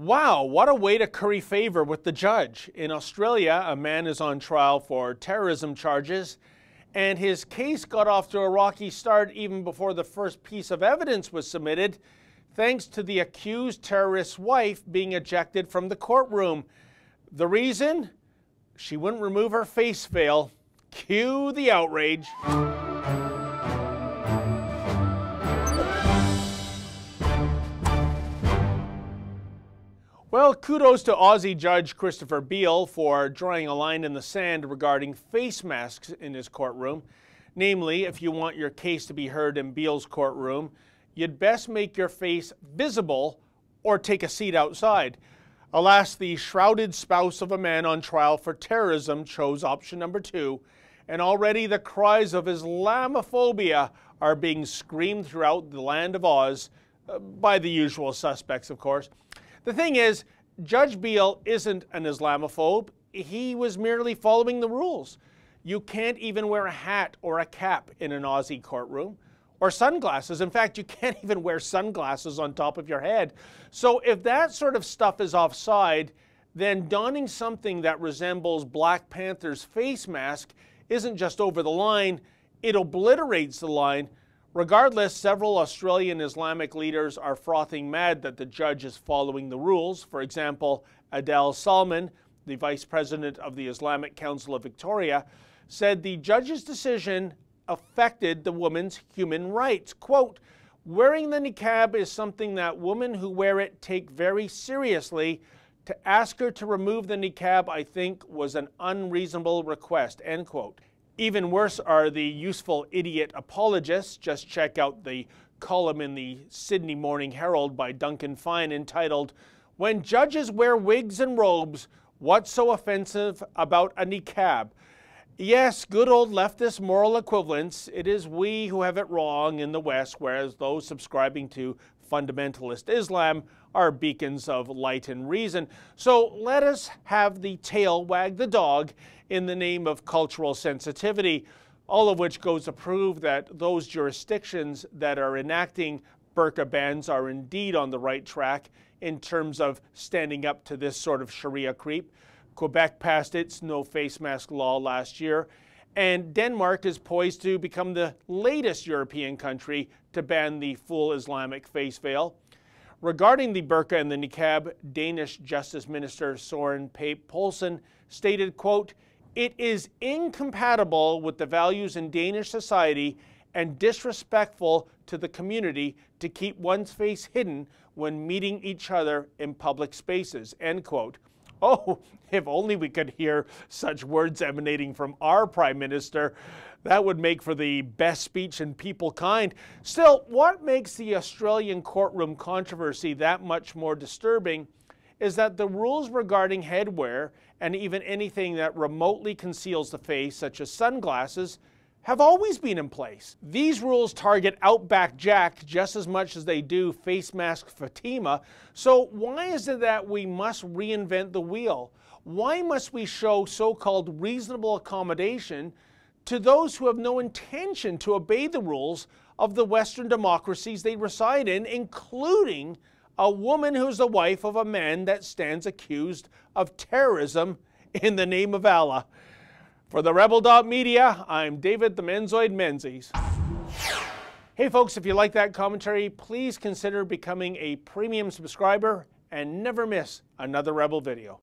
Wow, what a way to curry favor with the judge. In Australia, a man is on trial for terrorism charges, and his case got off to a rocky start even before the first piece of evidence was submitted, thanks to the accused terrorist's wife being ejected from the courtroom. The reason? She wouldn't remove her face veil. Cue the outrage. Well, kudos to Aussie Judge Christopher Beale for drawing a line in the sand regarding face masks in his courtroom. Namely, if you want your case to be heard in Beale's courtroom, you'd best make your face visible or take a seat outside. Alas, the shrouded spouse of a man on trial for terrorism chose option number 2, and already the cries of Islamophobia are being screamed throughout the land of Oz, by the usual suspects, of course. The thing is, Judge Beale isn't an Islamophobe. He was merely following the rules. You can't even wear a hat or a cap in an Aussie courtroom, or sunglasses. In fact, you can't even wear sunglasses on top of your head. So if that sort of stuff is offside, then donning something that resembles Black Panther's face mask isn't just over the line, it obliterates the line. Regardless, several Australian Islamic leaders are frothing mad that the judge is following the rules. For example, Adel Salman, the vice president of the Islamic Council of Victoria, said the judge's decision affected the woman's human rights. Quote, "Wearing the niqab is something that women who wear it take very seriously. To ask her to remove the niqab, I think, was an unreasonable request," end quote. Even worse are the useful idiot apologists. Just check out the column in the Sydney Morning Herald by Duncan Fine entitled, "When Judges Wear Wigs and Robes, What's So Offensive About a Niqab?" Yes, good old leftist moral equivalence. It is we who have it wrong in the West, whereas those subscribing to fundamentalist Islam are beacons of light and reason. So let us have the tail wag the dog in the name of cultural sensitivity, all of which goes to prove that those jurisdictions that are enacting burqa bans are indeed on the right track in terms of standing up to this sort of Sharia creep. Quebec passed its no face mask law last year, and Denmark is poised to become the latest European country to ban the full Islamic face veil. Regarding the burqa and the niqab, Danish Justice Minister Søren Pape Poulsen stated, quote, "It is incompatible with the values in Danish society and disrespectful to the community to keep one's face hidden when meeting each other in public spaces," end quote. Oh, if only we could hear such words emanating from our Prime Minister. That would make for the best speech in people kind. Still, what makes the Australian courtroom controversy that much more disturbing is that the rules regarding headwear and even anything that remotely conceals the face, such as sunglasses, have always been in place. These rules target Outback Jack just as much as they do face mask Fatima. So why is it that we must reinvent the wheel? Why must we show so-called reasonable accommodation to those who have no intention to obey the rules of the Western democracies they reside in, including a woman who's the wife of a man that stands accused of terrorism in the name of Allah? For the Rebel.media, I'm David the Menzoid Menzies. Hey folks, if you like that commentary, please consider becoming a premium subscriber and never miss another Rebel video.